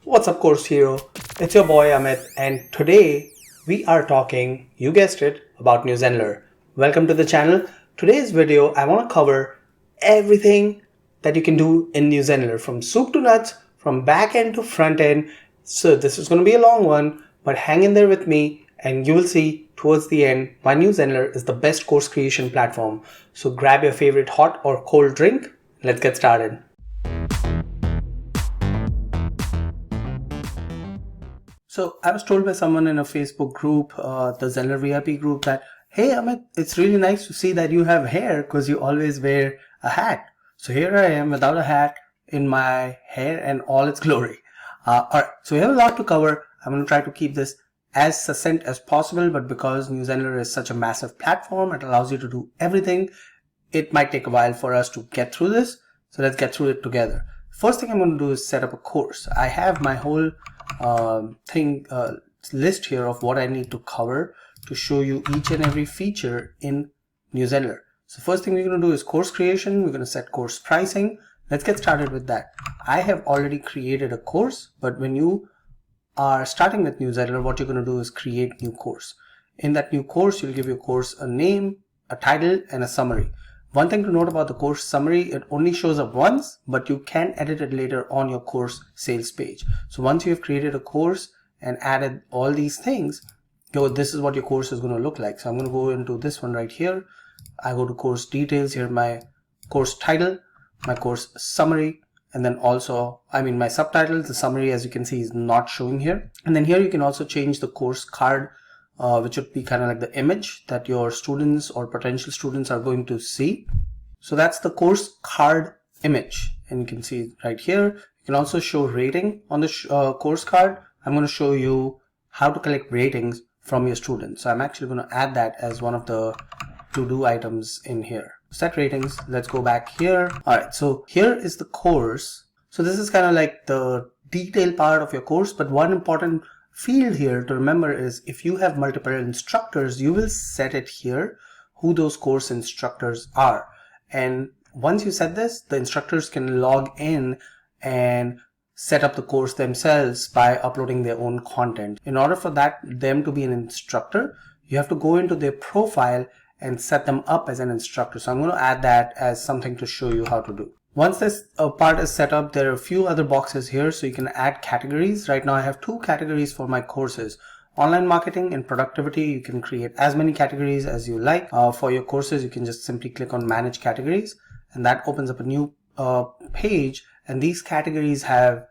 What's up, course hero? It's your boy Amit, and today we are talking, you guessed it, about NewZenler. Welcome to the channel. Today's video, I want to cover everything that you can do in NewZenler, from soup to nuts, from back end to front end. So this is going to be a long one, but hang in there with me, and you will see towards the end why NewZenler is the best course creation platform. So grab your favorite hot or cold drink. Let's get started. So I was told by someone in a Facebook group, the Zenler VIP group, that, hey Amit, it's really nice to see that you have hair because you always wear a hat. So here I am without a hat in my hair and all its glory. Alright, so we have a lot to cover. I'm going to try to keep this as succinct as possible, but because NewZenler is such a massive platform, it allows you to do everything. It might take a while for us to get through this. So let's get through it together. First thing I'm going to do is set up a course. I have my whole list here of what I need to cover to show you each and every feature in NewZenler. So first thing we're going to do is course creation. We're going to set course pricing. Let's get started with that. I have already created a course, but when you are starting with NewZenler, what you're going to do is create new course. In that new course, you'll give your course a name, a title, and a summary. One thing to note about the course summary, it only shows up once, but you can edit it later on your course sales page. So once you have created a course and added all these things, this is what your course is going to look like. So I'm going to go into this one right here. I go to course details, here my course title, my course summary, and then also, my subtitles. The summary, as you can see, is not showing here. And then here you can also change the course card, which would be kind of like the image that your students or potential students are going to see. So that's the course card image, and you can see it right here. You can also show rating on the course card. I'm going to show you how to collect ratings from your students. So I'm actually going to add that as one of the to-do items in here. Set ratings. Let's go back here. All right, so here is the course. So this is kind of like the detail part of your course, but one important field here to remember is if you have multiple instructors, you will set it here who those course instructors are. And once you set this, the instructors can log in and set up the course themselves by uploading their own content. In order for them to be an instructor, you have to go into their profile and set them up as an instructor. So I'm going to add that as something to show you how to do. Once this part is set up, there are a few other boxes here, so you can add categories. Right now I have 2 categories for my courses. Online marketing and productivity, you can create as many categories as you like. For your courses, you can just simply click on manage categories, and that opens up a new page, and these categories have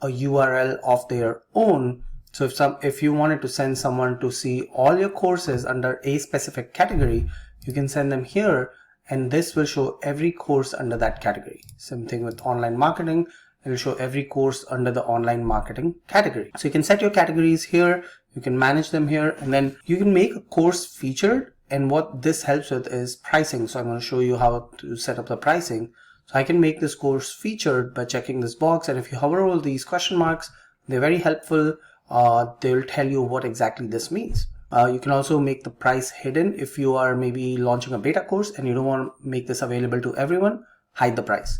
a URL of their own. So if you wanted to send someone to see all your courses under a specific category, you can send them here, and this will show every course under that category. Same thing with online marketing. It will show every course under the online marketing category. So you can set your categories here, you can manage them here, and then you can make a course featured. And what this helps with is pricing. So I'm going to show you how to set up the pricing. So I can make this course featured by checking this box, and if you hover over these question marks, they're very helpful. They'll tell you what exactly this means. You can also make the price hidden. If you are maybe launching a beta course and you don't want to make this available to everyone, hide the price.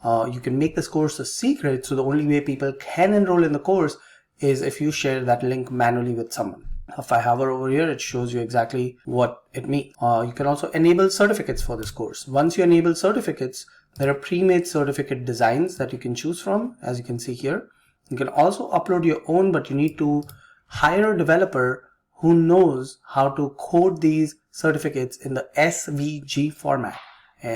You can make this course a secret, so the only way people can enroll in the course is if you share that link manually with someone. If I hover over here, it shows you exactly what it means. You can also enable certificates for this course. Once you enable certificates, there are pre-made certificate designs that you can choose from, as you can see here. You can also upload your own, but you need to hire a developer who knows how to code these certificates in the SVG format.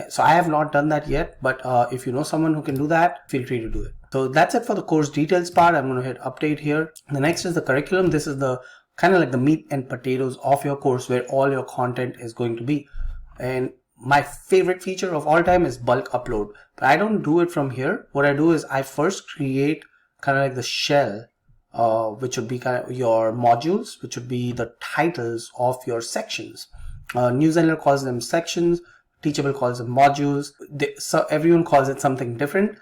So I have not done that yet, but if you know someone who can do that, feel free to do it. So that's it for the course details part. I'm going to hit update here. The next is the curriculum. This is the kind of like the meat and potatoes of your course, where all your content is going to be. And my favorite feature of all time is bulk upload, but I don't do it from here. What I do is I first create kind of like the shell, which would be kind of your modules, which would be the titles of your sections. NewZenler calls them sections, Teachable calls them modules. So everyone calls it something different,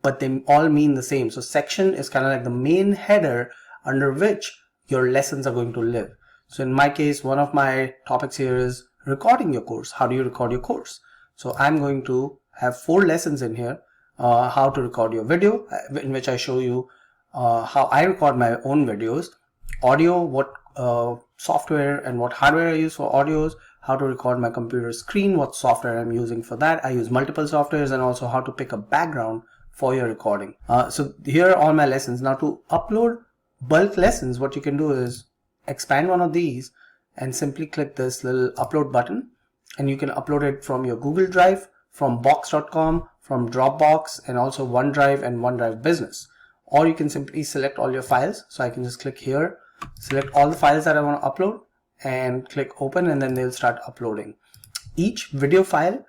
but they all mean the same. So section is kind of like the main header under which your lessons are going to live. So in my case, one of my topics here is recording your course. How do you record your course? So I'm going to have 4 lessons in here. How to record your video, in which I show you how I record my own videos, audio, what software and what hardware I use for audios, how to record my computer screen, what software I'm using for that. I use multiple softwares, and also how to pick a background for your recording. So here are all my lessons. Now to upload bulk lessons, what you can do is expand one of these and simply click this little upload button, and you can upload it from your Google Drive, from box.com, from Dropbox, and also OneDrive and OneDrive Business. Or you can simply select all your files. So I can just click here, select all the files that I want to upload, and click open, and then they'll start uploading. Each video file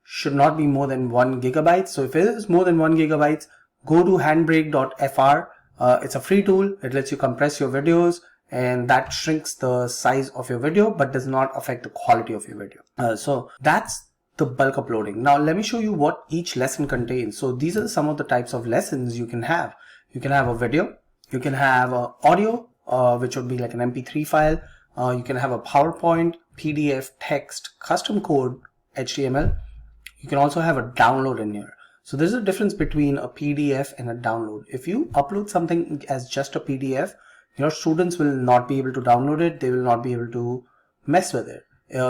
should not be more than 1 gigabyte. So if it is more than 1 gigabyte, go to handbrake.fr. It's a free tool. It lets you compress your videos, and that shrinks the size of your video but does not affect the quality of your video. So that's the bulk uploading. Now let me show you what each lesson contains. So these are some of the types of lessons you can have. You can have a video, you can have audio, which would be like an MP3 file. You can have a PowerPoint, PDF, text, custom code, HTML. You can also have a download in here. So there's a difference between a PDF and a download. If you upload something as just a PDF, your students will not be able to download it. They will not be able to mess with it.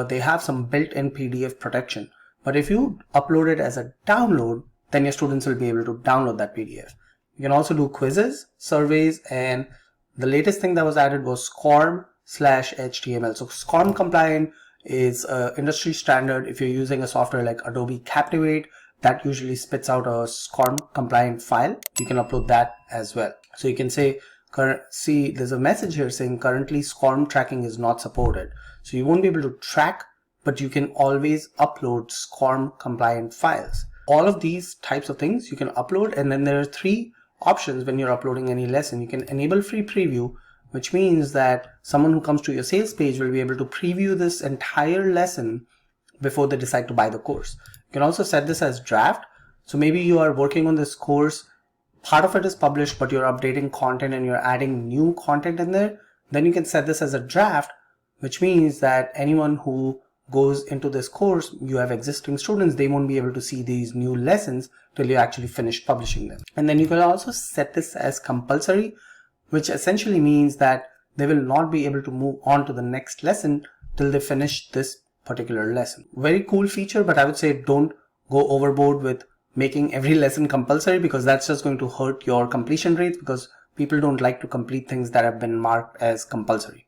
They have some built-in PDF protection. But if you upload it as a download, then your students will be able to download that PDF. You can also do quizzes, surveys, and the latest thing that was added was SCORM/HTML. So SCORM compliant is industry standard. If you're using a software like Adobe Captivate, that usually spits out a SCORM compliant file. You can upload that as well. So you can say, see, there's a message here saying currently SCORM tracking is not supported. So you won't be able to track, but you can always upload SCORM compliant files. All of these types of things you can upload, and then there are 3 options when you're uploading any lesson. You can enable free preview, which means that someone who comes to your sales page will be able to preview this entire lesson before they decide to buy the course. You can also set this as draft. So maybe you are working on this course, part of it is published, but you're updating content and you're adding new content in there. Then you can set this as a draft, which means that anyone who goes into this course, you have existing students, they won't be able to see these new lessons till you actually finish publishing them. And then you can also set this as compulsory, which essentially means that they will not be able to move on to the next lesson till they finish this particular lesson. Very cool feature, but I would say don't go overboard with making every lesson compulsory, because that's just going to hurt your completion rates, because people don't like to complete things that have been marked as compulsory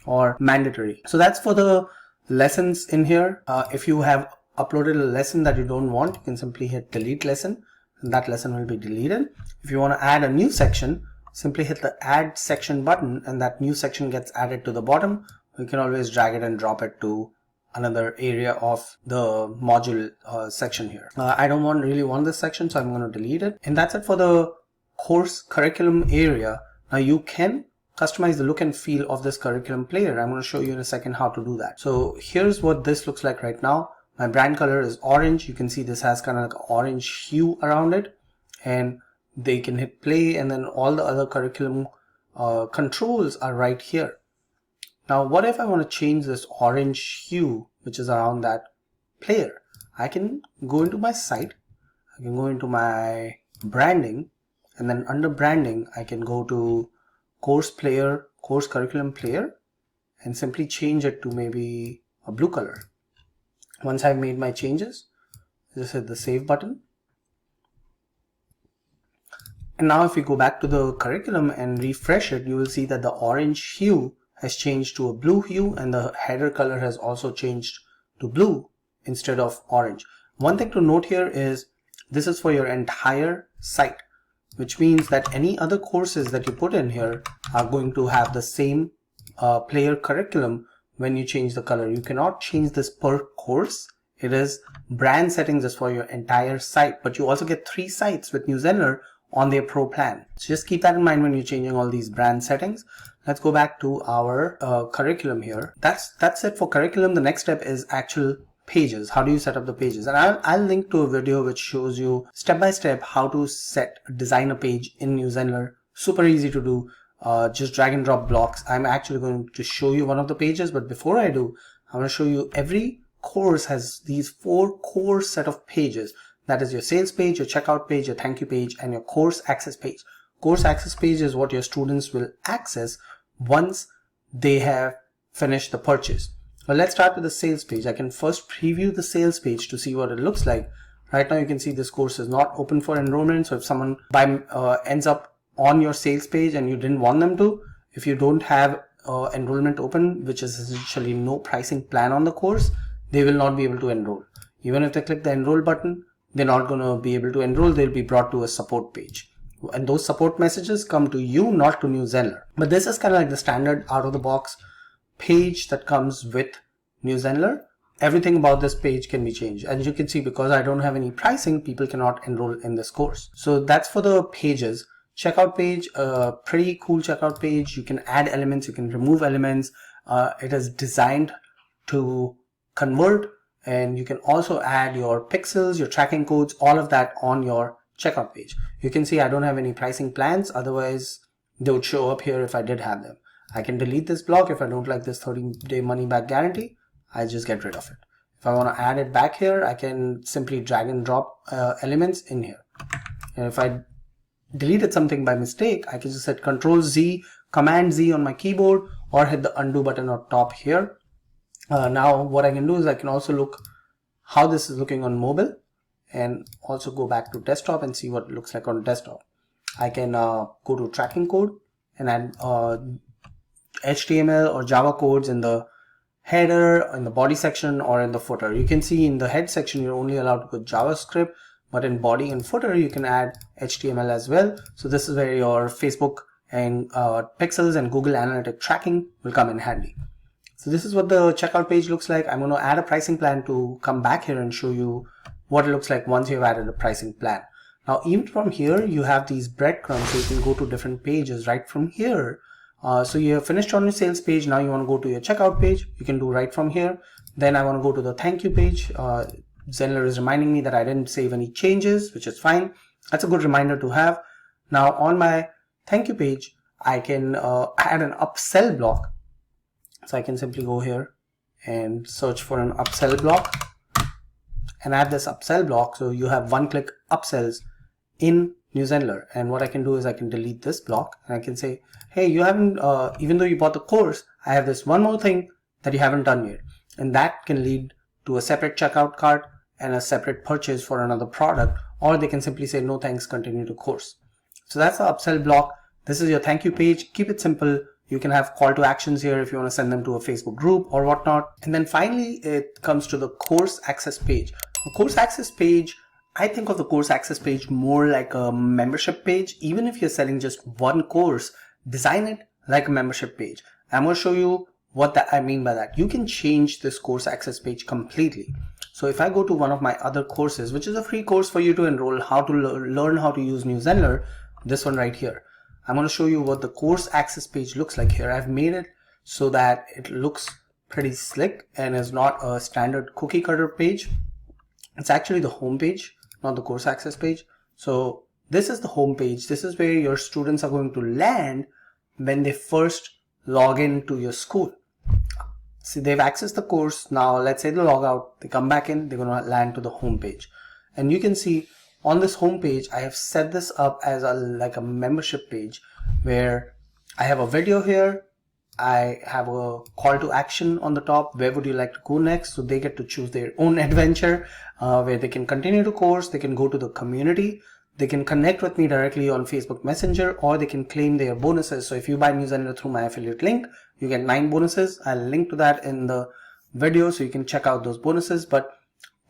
or mandatory. So that's for the lessons in here. If you have uploaded a lesson that you don't want, you can simply hit delete lesson, and that lesson will be deleted. If you want to add a new section, simply hit the add section button, and that new section gets added to the bottom. You can always drag it and drop it to another area of the module section here. I don't really want this section, so I'm going to delete it. And that's it for the course curriculum area. Now you can customize the look and feel of this curriculum player. I'm going to show you in a second how to do that. So here's what this looks like right now. My brand color is orange. You can see this has kind of like an orange hue around it, and they can hit play, and then all the other curriculum controls are right here. Now what if I want to change this orange hue which is around that player? I can go into my site, I can go into my branding, and then under branding I can go to course player, course curriculum player, and simply change it to maybe a blue color. Once I've made my changes, just hit the save button. And now if we go back to the curriculum and refresh it, you will see that the orange hue has changed to a blue hue, and the header color has also changed to blue instead of orange. One thing to note here is this is for your entire site, which means that any other courses that you put in here are going to have the same player curriculum when you change the color. You cannot change this per course. It is brand settings just for your entire site, but you also get 3 sites with NewZenler on their pro plan. So just keep that in mind when you're changing all these brand settings. Let's go back to our curriculum here. That's it for curriculum. The next step is actual pages. How do you set up the pages? And I'll link to a video which shows you step by step how to design a page in NewZenler. Super easy to do. Just drag and drop blocks. I'm actually going to show you one of the pages, but before I do, I want to show you every course has these 4 core set of pages. That is your sales page, your checkout page, your thank you page, and your course access page. course access page is what your students will access once they have finished the purchase. Well, let's start with the sales page. I can first preview the sales page to see what it looks like. Right now you can see this course is not open for enrollment. So if someone ends up on your sales page and you didn't want them to, if you don't have enrollment open, which is essentially no pricing plan on the course, they will not be able to enroll. Even if they click the enroll button, they're not going to be able to enroll. They'll be brought to a support page. And those support messages come to you, not to NewZenler. But this is kind of like the standard out of the box page that comes with NewZenler. Everything about this page can be changed. As you can see, because I don't have any pricing, people cannot enroll in this course. So that's for the pages. Checkout page, pretty cool checkout page. You can add elements, you can remove elements. It is designed to convert, and you can also add your pixels, your tracking codes, all of that on your checkout page. You can see I don't have any pricing plans, otherwise they would show up here if I did have them. I can delete this block if I don't like this 30-day money back guarantee. I just get rid of it. If I want to add it back here, I can simply drag and drop elements in here. And if I deleted something by mistake, I can just hit Control Z, Command Z on my keyboard, or hit the undo button on top here. Now what I can do is I can also look how this is looking on mobile, and also go back to desktop and see what it looks like on desktop. I can go to tracking code and add HTML or Java codes in the header, in the body section, or in the footer. You can see in the head section you're only allowed to put JavaScript, but in body and footer you can add HTML as well. So this is where your Facebook and pixels and Google Analytics tracking will come in handy. So this is what the checkout page looks like. I'm going to add a pricing plan to come back here and show you what it looks like once you've added a pricing plan. Now even from here you have these breadcrumbs, so you can go to different pages right from here. So you have finished on your sales page. Now you want to go to your checkout page. You can do right from here. Then I want to go to the thank you page. Zenler is reminding me that I didn't save any changes, which is fine. That's a good reminder to have. Now on my thank you page, I can add an upsell block. So I can simply go here and search for an upsell block and add this upsell block. So you have one-click upsells in NewZenler. And what I can do is I can delete this block and I can say, hey, you haven't, even though you bought the course, I have this one more thing that you haven't done yet. And that can lead to a separate checkout cart and a separate purchase for another product, or they can simply say, no thanks, continue to course. So that's the upsell block. This is your thank you page. Keep it simple. You can have call to actions here if you want to send them to a Facebook group or whatnot. And then finally, it comes to the course access page. The course access page, I think of the course access page more like a membership page. Even if you're selling just one course, design it like a membership page. I'm going to show you what I mean by that. You can change this course access page completely. So if I go to one of my other courses, which is a free course for you to enroll, how to learn how to use NewZenler, this one right here. I'm going to show you what the course access page looks like here. I've made it so that it looks pretty slick and is not a standard cookie cutter page. It's actually the home page, not the course access page. So this is the home page. This is where your students are going to land when they first log into your school. See, they've accessed the course. Now let's say they log out, they come back in, they're going to land to the home page. And you can see on this home page, I have set this up as like a membership page where I have a video here. I have a call to action on the top. Where would you like to go next? So they get to choose their own adventure where they can continue to course. They can go to the community. They can connect with me directly on Facebook Messenger, or they can claim their bonuses. So if you buy NewZenler through my affiliate link, you get 9 bonuses. I'll link to that in the video so you can check out those bonuses. But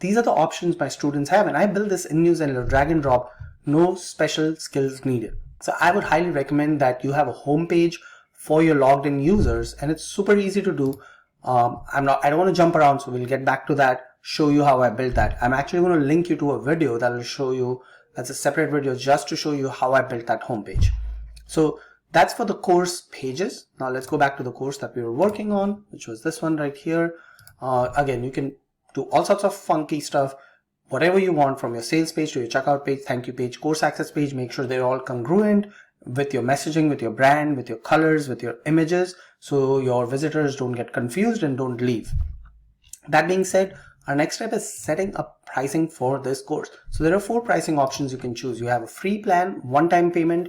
these are the options my students have, and I built this in NewZenler, drag and drop, no special skills needed. So I would highly recommend that you have a home page for your logged in users, and it's super easy to do. I don't want to jump around, so we'll get back to that, show you how I built that. I'm actually going to link you to a video that will show you, that's a separate video just to show you how I built that home page. So that's for the course pages. Now let's go back to the course that we were working on, which was this one right here. Again, you can do all sorts of funky stuff, whatever you want, from your sales page to your checkout page, thank you page, course access page. Make sure they're all congruent with your messaging, with your brand, with your colors, with your images, so your visitors don't get confused and don't leave. That being said, our next step is setting up pricing for this course. So there are 4 pricing options you can choose. You have a free plan, one-time payment,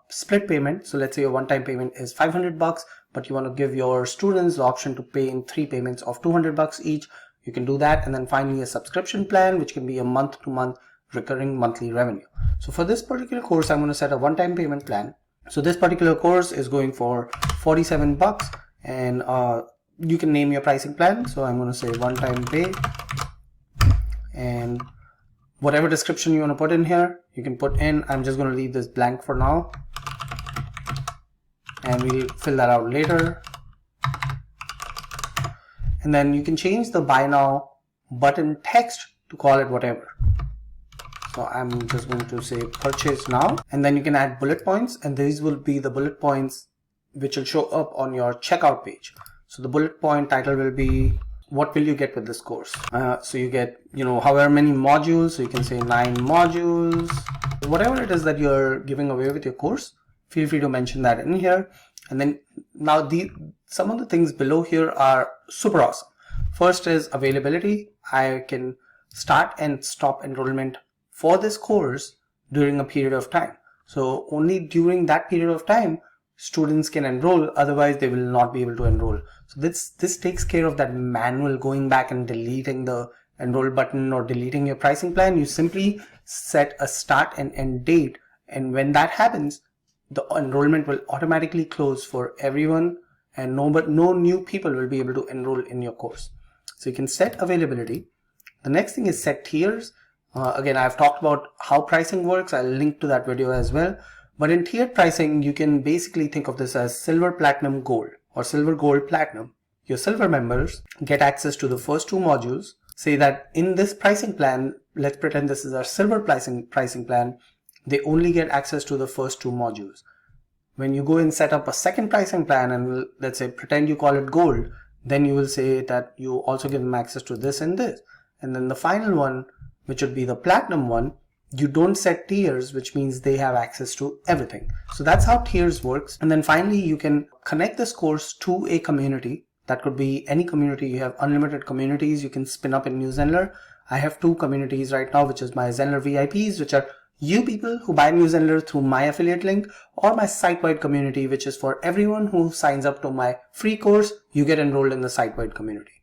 split payment. So let's say your one-time payment is $500, but you want to give your students the option to pay in 3 payments of $200 each. You can do that. And then finally a subscription plan, which can be a month-to-month recurring monthly revenue. So for this particular course, I'm going to set a one-time payment plan. So this particular course is going for $47, and you can name your pricing plan. So I'm going to say one-time pay, and whatever description you want to put in here, you can put in. I'm just going to leave this blank for now, and we'll fill that out later. And then you can change the buy now button text to call it whatever. So I'm just going to say purchase now, and then you can add bullet points, and these will be the bullet points which will show up on your checkout page. So the bullet point title will be, what will you get with this course? So you get, however many modules. So you can say 9 modules, whatever it is that you're giving away with your course. Feel free to mention that in here. And then now some of the things below here are super awesome. First is availability. I can start and stop enrollment for this course during a period of time. So only during that period of time students can enroll, otherwise they will not be able to enroll. So this takes care of that manual going back and deleting the enroll button or deleting your pricing plan. You simply set a start and end date, and when that happens, the enrollment will automatically close for everyone, and no new people will be able to enroll in your course. So you can set availability. The next thing is set tiers. Again, I've talked about how pricing works. I'll link to that video as well. But in tiered pricing, you can basically think of this as silver, platinum, gold, or silver, gold, platinum. Your silver members get access to the first 2 modules. Say that in this pricing plan, let's pretend this is our silver pricing plan, they only get access to the first 2 modules. When you go and set up a second pricing plan, and let's say pretend you call it gold, then you will say that you also give them access to this and this. And then the final one, which would be the platinum one, you don't set tiers, which means they have access to everything. So that's how tiers works. And then finally, you can connect this course to a community. That could be any community. You have unlimited communities you can spin up in NewZenler. I have 2 communities right now, which is my Zenler VIPs, which are you people who buy NewZenler through my affiliate link, or my site-wide community, which is for everyone who signs up to my free course. You get enrolled in the site-wide community.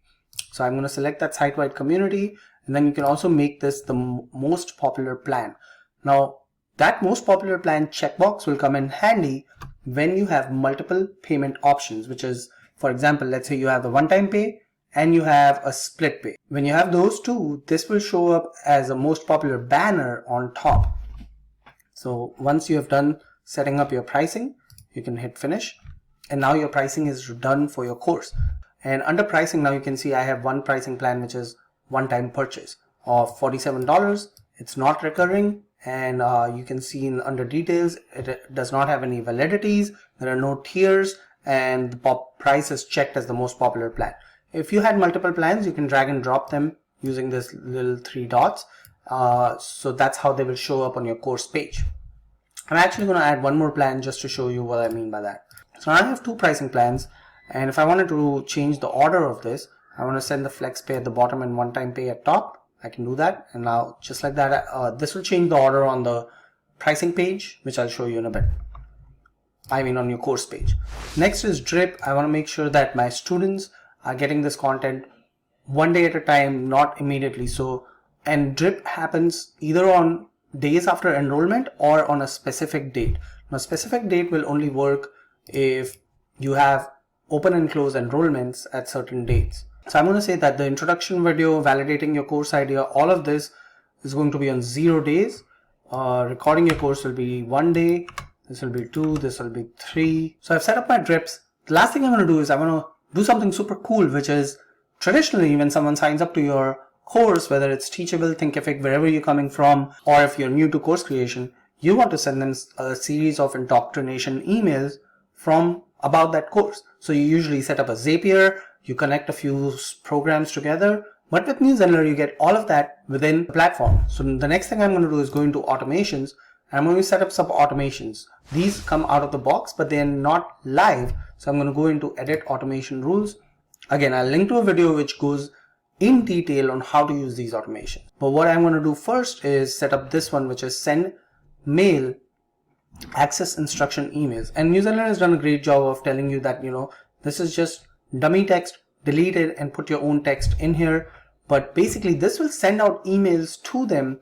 So I'm going to select that site-wide community, and then you can also make this the most popular plan. Now that most popular plan checkbox will come in handy when you have multiple payment options, which is, for example, let's say you have the one-time pay and you have a split pay. When you have those 2, this will show up as a most popular banner on top. So once you have done setting up your pricing, you can hit finish, and now your pricing is done for your course. And under pricing, now you can see I have one pricing plan, which is one-time purchase of $47. It's not recurring, and you can see under details, it does not have any validities. There are no tiers, and the price is checked as the most popular plan. If you had multiple plans, you can drag and drop them using this little 3 dots. So that's how they will show up on your course page. I'm actually going to add one more plan just to show you what I mean by that. So I have 2 pricing plans, and if I wanted to change the order of this, I want to send the flex pay at the bottom and one-time pay at top. I can do that, and now just like that, this will change the order on the pricing page, which I'll show you in a bit. I mean on your course page. Next is drip. I want to make sure that my students are getting this content one day at a time, not immediately. And drip happens either on days after enrollment or on a specific date. Now, a specific date will only work if you have open and close enrollments at certain dates. So I'm going to say that the introduction video, validating your course idea, all of this is going to be on 0 days. Recording your course will be 1 day. This will be 2. This will be 3. So I've set up my drips. The last thing I'm going to do is I'm going to do something super cool, which is traditionally when someone signs up to your course, whether it's Teachable, Thinkific, wherever you're coming from, or if you're new to course creation, you want to send them a series of indoctrination emails from about that course. So you usually set up a Zapier, you connect a few programs together, but with NewZenler, you get all of that within the platform. So the next thing I'm going to do is go into automations. I'm going to set up some automations. These come out of the box, but they're not live. So I'm going to go into edit automation rules. Again, I'll link to a video which goes in detail on how to use these automations. But what I'm going to do first is set up this one, which is send mail access instruction emails. And NewZenler has done a great job of telling you that, this is just dummy text, delete it and put your own text in here. But basically this will send out emails to them,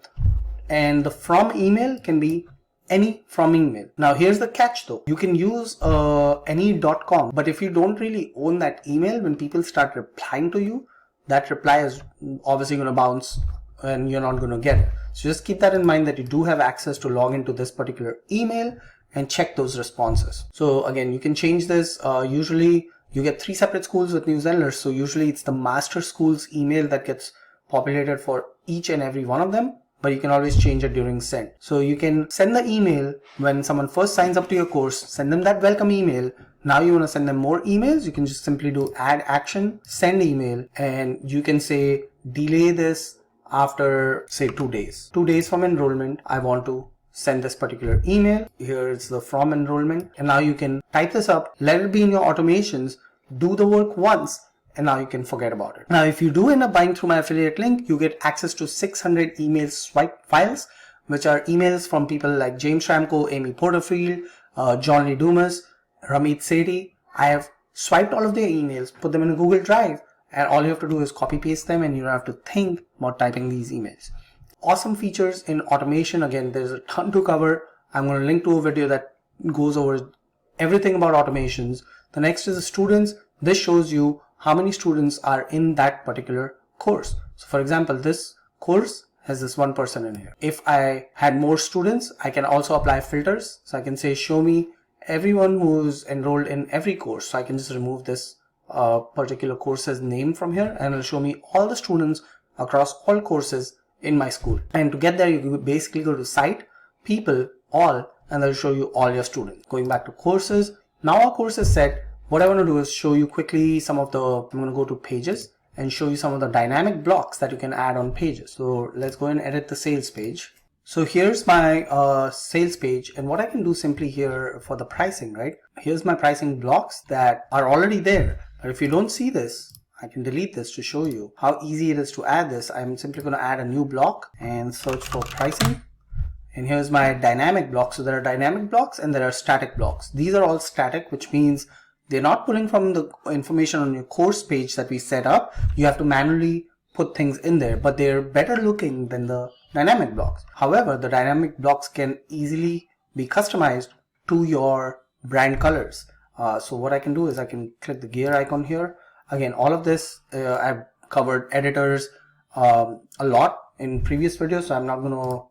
and the from email can be any from email. Now here's the catch though. You can use any.com, but if you don't really own that email, when people start replying to you, that reply is obviously going to bounce and you're not going to get it. So just keep that in mind, that you do have access to log into this particular email and check those responses. So again, you can change this. Usually you get 3 separate schools with NewZenler. So usually it's the master school's email that gets populated for each and every one of them, but you can always change it during send. So you can send the email when someone first signs up to your course, send them that welcome email. Now you want to send them more emails, you can just simply do add action, send email, and you can say delay this after say 2 days. 2 days from enrollment, I want to send this particular email. Here is the from enrollment, and now you can type this up, let it be in your automations, do the work once, and now you can forget about it. Now if you do end up buying through my affiliate link, you get access to 600 email swipe files, which are emails from people like James Schramko, Amy Porterfield, John Lee Dumas, Ramit Sethi. I have swiped all of their emails, put them in a Google Drive, and all you have to do is copy paste them, and you don't have to think about typing these emails. Awesome features in automation. Again, there's a ton to cover. I'm going to link to a video that goes over everything about automations. The next is the students. This shows you how many students are in that particular course. So for example, this course has this one person in here. If I had more students, I can also apply filters. So I can say show me everyone who's enrolled in every course. So I can just remove this particular course's name from here, and it'll show me all the students across all courses in my school. And to get there, you basically go to site, people, all, and they'll show you all your students. Going back to courses, now our course is set. What I want to do is show you quickly some of the, I'm going to go to pages and show you some of the dynamic blocks that you can add on pages. So let's go and edit the sales page. So here's my sales page, and what I can do simply here for the pricing, right? Here's my pricing blocks that are already there. But if you don't see this, I can delete this to show you how easy it is to add this. I'm simply going to add a new block and search for pricing. And here's my dynamic blocks. So there are dynamic blocks and there are static blocks. These are all static, which means they're not pulling from the information on your course page that we set up. You have to manually put things in there, but they're better looking than the dynamic blocks. However, the dynamic blocks can easily be customized to your brand colors. So what I can do is I can click the gear icon here. Again, all of this, I've covered editors a lot in previous videos, so I'm not going to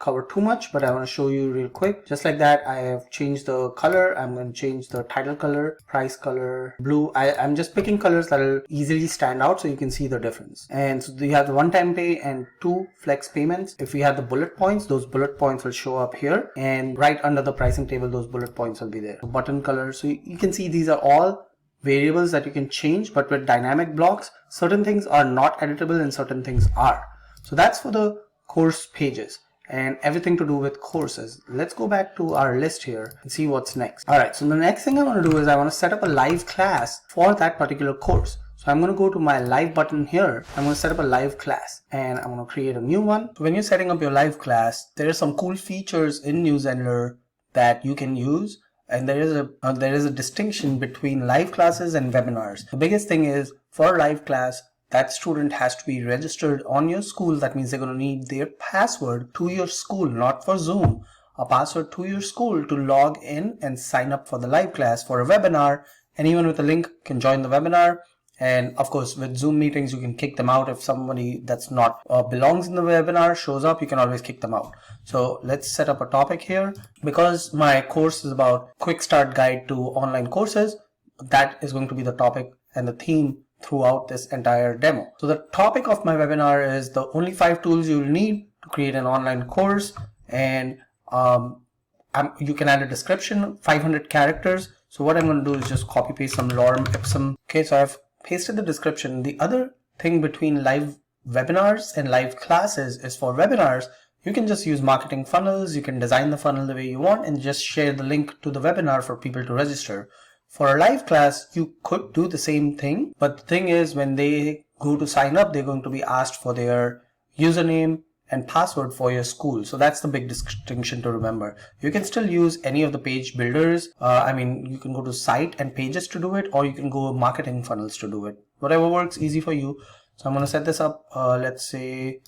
cover too much, but I want to show you real quick. Just like that, I have changed the color. I'm going to change the title color, price color, blue. I'm just picking colors that will easily stand out so you can see the difference. And so you have the one-time pay and 2 flex payments. If we have the bullet points, those bullet points will show up here, and right under the pricing table, those bullet points will be there. So button color. So you can see these are all variables that you can change, but with dynamic blocks, certain things are not editable and certain things are. So that's for the course pages and everything to do with courses. Let's go back to our list here and see what's next. All right, so the next thing I want to do is I want to set up a live class for that particular course. So I'm going to go to my live button here. I'm going to set up a live class and I'm going to create a new one. So when you're setting up your live class, there are some cool features in NewZenler that you can use. And there is a distinction between live classes and webinars. The biggest thing is for a live class, that student has to be registered on your school. That means they're going to need their password to your school, not for Zoom, a password to your school to log in and sign up for the live class. For a webinar, anyone with a link can join the webinar. And of course, with Zoom meetings, you can kick them out. If somebody that's not belongs in the webinar shows up, you can always kick them out. So let's set up a topic here. Because my course is about quick start guide to online courses, that is going to be the topic and the theme throughout this entire demo. So the topic of my webinar is the only 5 tools you will need to create an online course. And you can add a description, 500 characters. So what I'm going to do is just copy paste some lorem ipsum. Okay, so I've pasted the description. The other thing between live webinars and live classes is for webinars, you can just use marketing funnels. You can design the funnel the way you want and just share the link to the webinar for people to register. For a live class, you could do the same thing, but the thing is when they go to sign up, they're going to be asked for their username and password for your school. So that's the big distinction to remember. You can still use any of the page builders. You can go to site and pages to do it, or you can go marketing funnels to do it. Whatever works easy for you. So I'm going to set this up, let's say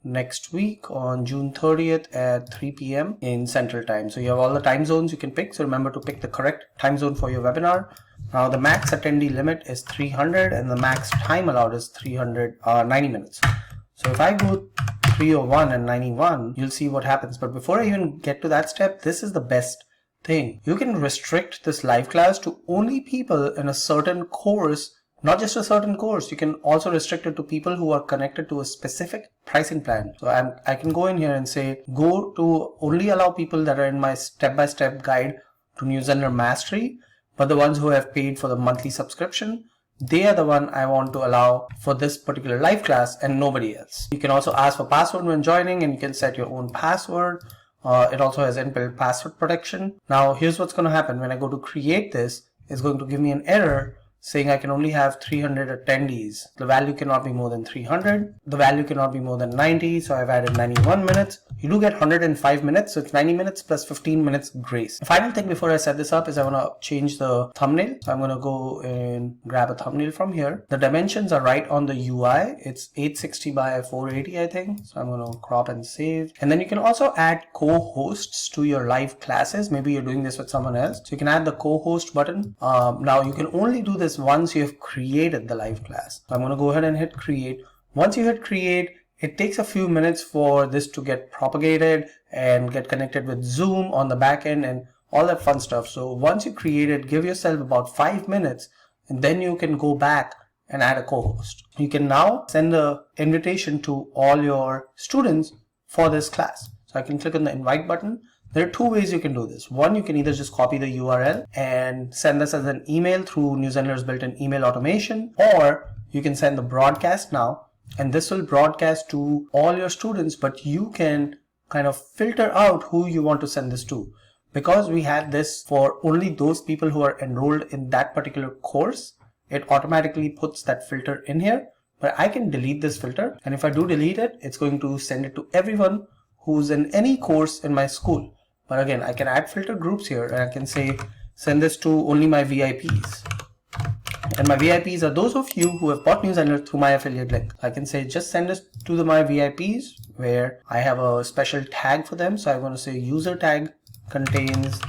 next week on June 30th at 3 p.m. in Central Time. So you have all the time zones you can pick. So remember to pick the correct time zone for your webinar. Now the max attendee limit is 300 and the max time allowed is 90 minutes. So if I go 301 and 91, you'll see what happens. But before I even get to that step, this is the best thing. You can restrict this live class to only people in a certain course. Not just a certain course, you can also restrict it to people who are connected to a specific pricing plan. So I can go in here and say, go to only allow people that are in my step-by-step guide to NewZenler Mastery, but the ones who have paid for the monthly subscription, they are the one I want to allow for this particular live class and nobody else. You can also ask for password when joining, and you can set your own password. It also has inbuilt password protection. Now here's what's going to happen. When I go to create this, it's going to give me an error saying I can only have 300 attendees. The value cannot be more than 300. The value cannot be more than 90. So I've added 91 minutes. You do get 105 minutes. So it's 90 minutes plus 15 minutes grace. The final thing before I set this up is I want to change the thumbnail. So I'm going to go and grab a thumbnail from here. The dimensions are right on the UI. It's 860 by 480, I think. So I'm going to crop and save. And then you can also add co-hosts to your live classes. Maybe you're doing this with someone else. So you can add the co-host button. Now you can only do this once you have created the live class. So I'm going to go ahead and hit create. Once you hit create, it takes a few minutes for this to get propagated and get connected with Zoom on the back end and all that fun stuff. So once you create it, give yourself about 5 minutes and then you can go back and add a co-host. You can now send an invitation to all your students for this class. So I can click on the invite button. There are two ways you can do this. One, you can either just copy the URL and send this as an email through NewZenler's built-in email automation, or you can send the broadcast now, and this will broadcast to all your students, but you can kind of filter out who you want to send this to. Because we had this for only those people who are enrolled in that particular course, it automatically puts that filter in here, but I can delete this filter. And if I do delete it, it's going to send it to everyone who's in any course in my school. But again, I can add filter groups here and I can say, send this to only my VIPs. And my VIPs are those of you who have bought NewZenler through my affiliate link. I can say, just send this to my VIPs, where I have a special tag for them. So I'm going to say user tag contains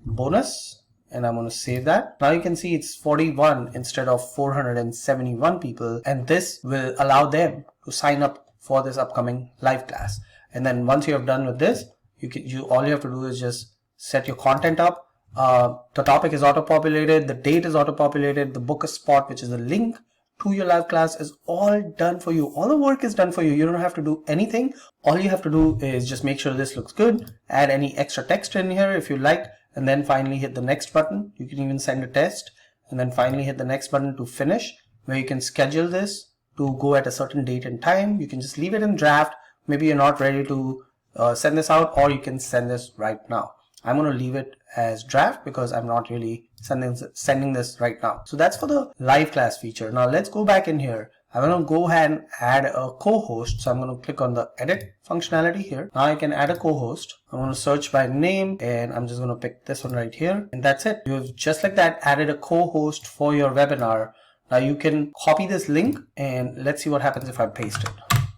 bonus, and I'm going to save that. Now you can see it's 41 instead of 471 people. And this will allow them to sign up for this upcoming live class. And then once you have done with this, all you have to do is just set your content up. The topic is auto-populated, the date is auto-populated, the book a spot, which is a link to your live class, is all done for you. All the work is done for you. You don't have to do anything. All you have to do is just make sure this looks good, add any extra text in here if you like, and then finally hit the next button. You can even send a test, and then finally hit the next button to finish, where you can schedule this to go at a certain date and time. You can just leave it in draft. Maybe you're not ready to send this out, or you can send this right now. I'm going to leave it as draft because I'm not really sending this right now. So that's for the live class feature. Now let's go back in here. I'm going to go ahead and add a co-host. So I'm going to click on the edit functionality here. Now I can add a co-host. I'm going to search by name, and I'm just going to pick this one right here. And that's it. You've just like that added a co-host for your webinar. Now you can copy this link, and let's see what happens if I paste it.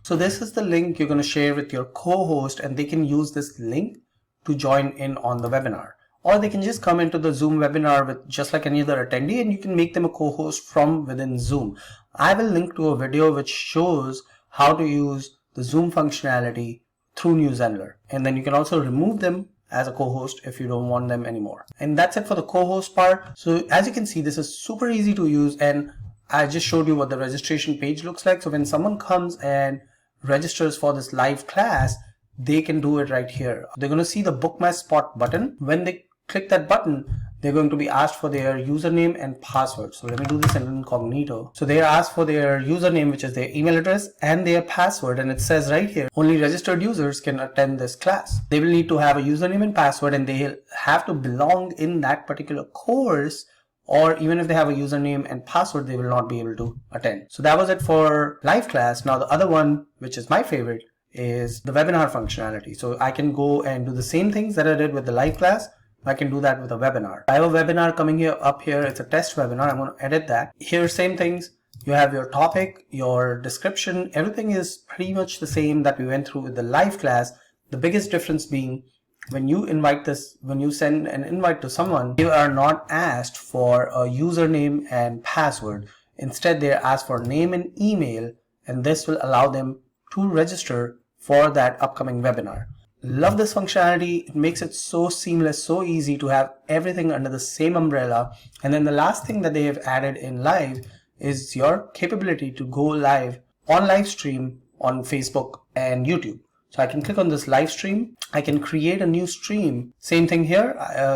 So this is the link you're going to share with your co-host, and they can use this link to join in on the webinar. Or they can just come into the Zoom webinar with just like any other attendee, and you can make them a co-host from within Zoom. I will link to a video which shows how to use the Zoom functionality through NewZenler. And then you can also remove them as a co-host if you don't want them anymore. And that's it for the co-host part. So as you can see, this is super easy to use, and I just showed you what the registration page looks like. So when someone comes and registers for this live class, they can do it right here. They're going to see the book my spot button. When they click that button, they're going to be asked for their username and password. So let me do this in incognito. So they are asked for their username, which is their email address, and their password. And it says right here, only registered users can attend this class. They will need to have a username and password, and they have to belong in that particular course, or even if they have a username and password, they will not be able to attend. So that was it for live class. Now the other one, which is my favorite, is the webinar functionality. So I can go and do the same things that I did with the live class. I can do that with a webinar. I have a webinar coming up here. It's a test webinar. I'm going to edit that. Here, same things. You have your topic, your description. Everything is pretty much the same that we went through with the live class. The biggest difference being when you send an invite to someone, you are not asked for a username and password. Instead, they are asked for name and email, and this will allow them to register for that upcoming webinar. Love this functionality. It makes it so seamless, so easy to have everything under the same umbrella. And then the last thing that they have added in live is your capability to go live on live stream on Facebook and YouTube. So I can click on this live stream. I can create a new stream. Same thing here.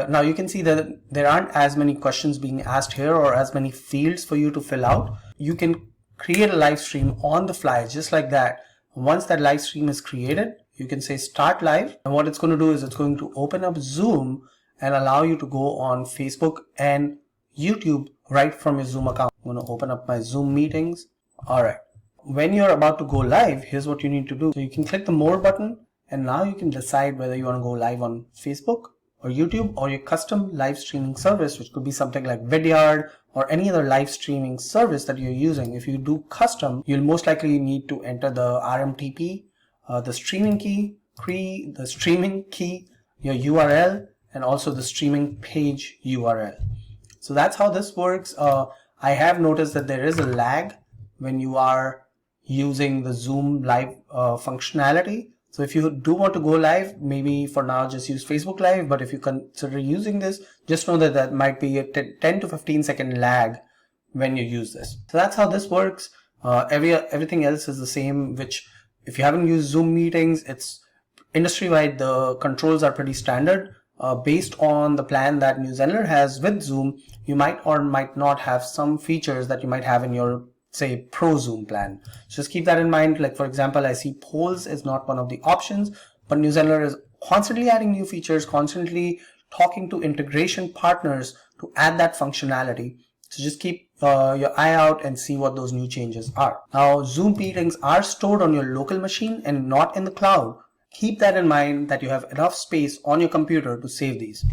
Now you can see that there aren't as many questions being asked here or as many fields for you to fill out. You can create a live stream on the fly just like that. Once that live stream is created, you can say start live. And what it's going to do is it's going to open up Zoom and allow you to go on Facebook and YouTube right from your Zoom account. I'm going to open up my Zoom meetings. All right. When you're about to go live, here's what you need to do. So you can click the more button and now you can decide whether you want to go live on Facebook or YouTube or your custom live streaming service, which could be something like Vidyard or any other live streaming service that you're using. If you do custom, you'll most likely need to enter the RMTP, the streaming key, your URL, and also the streaming page URL. So that's how this works. I have noticed that there is a lag when you are using the Zoom live functionality. So if you do want to go live, maybe for now just use Facebook Live, but if you consider using this, just know that that might be a 10 to 15 second lag when you use this. So that's how this works. Everything else is the same, which if you haven't used Zoom meetings, it's industry-wide, the controls are pretty standard. Based on the plan that NewZenler has with Zoom, you might or might not have some features that you might have in your, say, Pro Zoom plan. So just keep that in mind. Like for example, I see polls is not one of the options, but NewZenler is constantly adding new features, constantly talking to integration partners to add that functionality. So just keep your eye out and see what those new changes are. Now, Zoom meetings are stored on your local machine and not in the cloud. Keep that in mind that you have enough space on your computer to save these.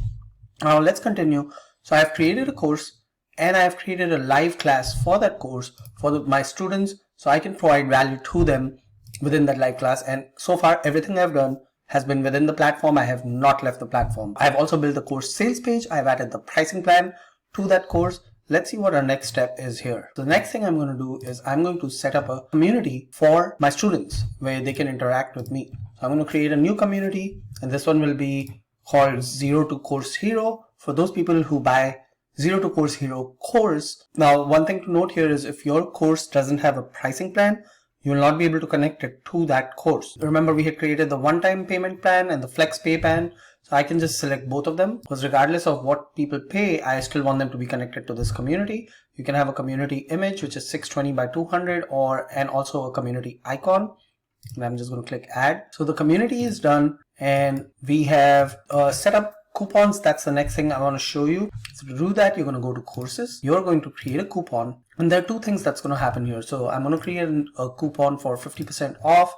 Now let's continue. So I've created a course and I've created a live class for that course for my students, so I can provide value to them within that live class. And so far, everything I've done has been within the platform. I have not left the platform. I've also built the course sales page. I've added the pricing plan to that course. Let's see what our next step is here. So the next thing I'm going to do is I'm going to set up a community for my students where they can interact with me. So I'm going to create a new community, and this one will be called Zero to Course Hero for those people who buy Zero to Course Hero course. Now, one thing to note here is if your course doesn't have a pricing plan, you will not be able to connect it to that course. Remember, we had created the one-time payment plan and the flex pay plan. So I can just select both of them, because regardless of what people pay, I still want them to be connected to this community. You can have a community image, which is 620 by 200, and also a community icon. And I'm just going to click add. So the community is done, and we have set up coupons. That's the next thing I want to show you. So to do that, you're going to go to courses. You're going to create a coupon, and there are two things that's going to happen here. So I'm going to create a coupon for 50% off.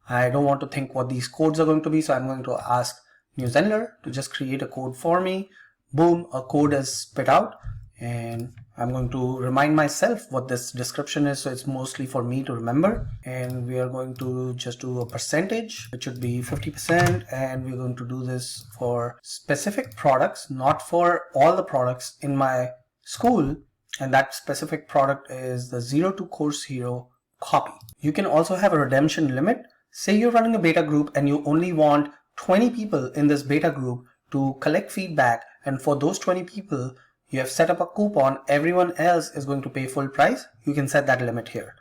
I don't want to think what these codes are going to be, so I'm going to ask NewZenler to just create a code for me. Boom, a code is spit out, and I'm going to remind myself what this description is, so it's mostly for me to remember. And we are going to just do a percentage, which should be 50%, and we're going to do this for specific products, not for all the products in my school. And that specific product is the Zero to Course Hero copy. You can also have a redemption limit. Say you're running a beta group and you only want 20 people in this beta group to collect feedback, and for those 20 people you have set up a coupon. Everyone else is going to pay full price. You can set that limit here.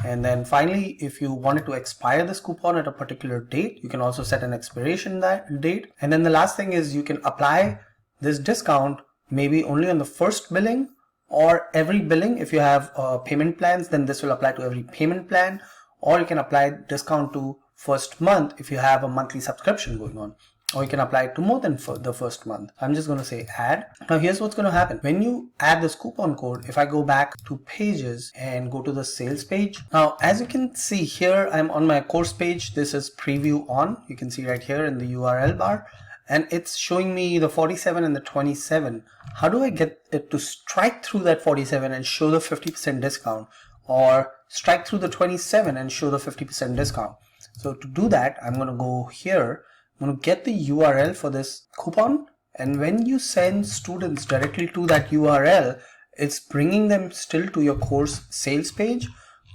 And then finally, if you wanted to expire this coupon at a particular date, you can also set an expiration date. And then the last thing is you can apply this discount maybe only on the first billing or every billing. If you have payment plans, then this will apply to every payment plan, or you can apply discount to first month if you have a monthly subscription going on. or you can apply it to more than for the first month. I'm just going to say add. Now here's what's going to happen. When you add this coupon code, if I go back to pages and go to the sales page, now as you can see here, I'm on my course page. This is preview on. You can see right here in the URL bar, and it's showing me the 47 and the 27. How do I get it to strike through that 47 and show the 50% discount, or strike through the 27 and show the 50% discount? So to do that, I'm going to go here. I'm going to get the URL for this coupon, and when you send students directly to that URL, it's bringing them still to your course sales page,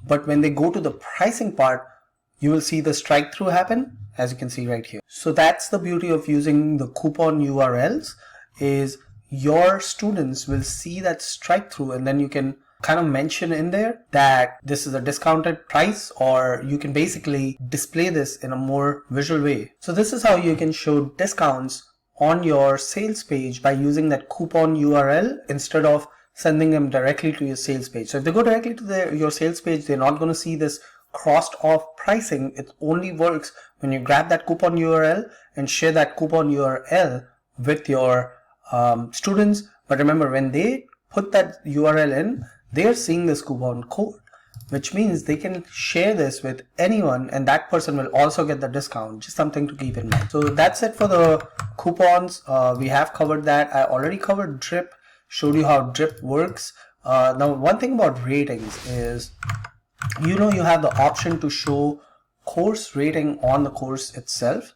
but when they go to the pricing part, you will see the strike through happen, as you can see right here. So that's the beauty of using the coupon URLs, is your students will see that strike through, and then you can kind of mention in there that this is a discounted price, or you can basically display this in a more visual way. So this is how you can show discounts on your sales page by using that coupon URL instead of sending them directly to your sales page. So if they go directly to your sales page, they're not going to see this crossed off pricing. It only works when you grab that coupon URL and share that coupon URL with your students. But remember, when they put that URL in, they are seeing this coupon code, which means they can share this with anyone, and that person will also get the discount. Just something to keep in mind. So that's it for the coupons. We have covered that. I already covered drip, showed you how drip works. Now one thing about ratings is, you have the option to show course rating on the course itself,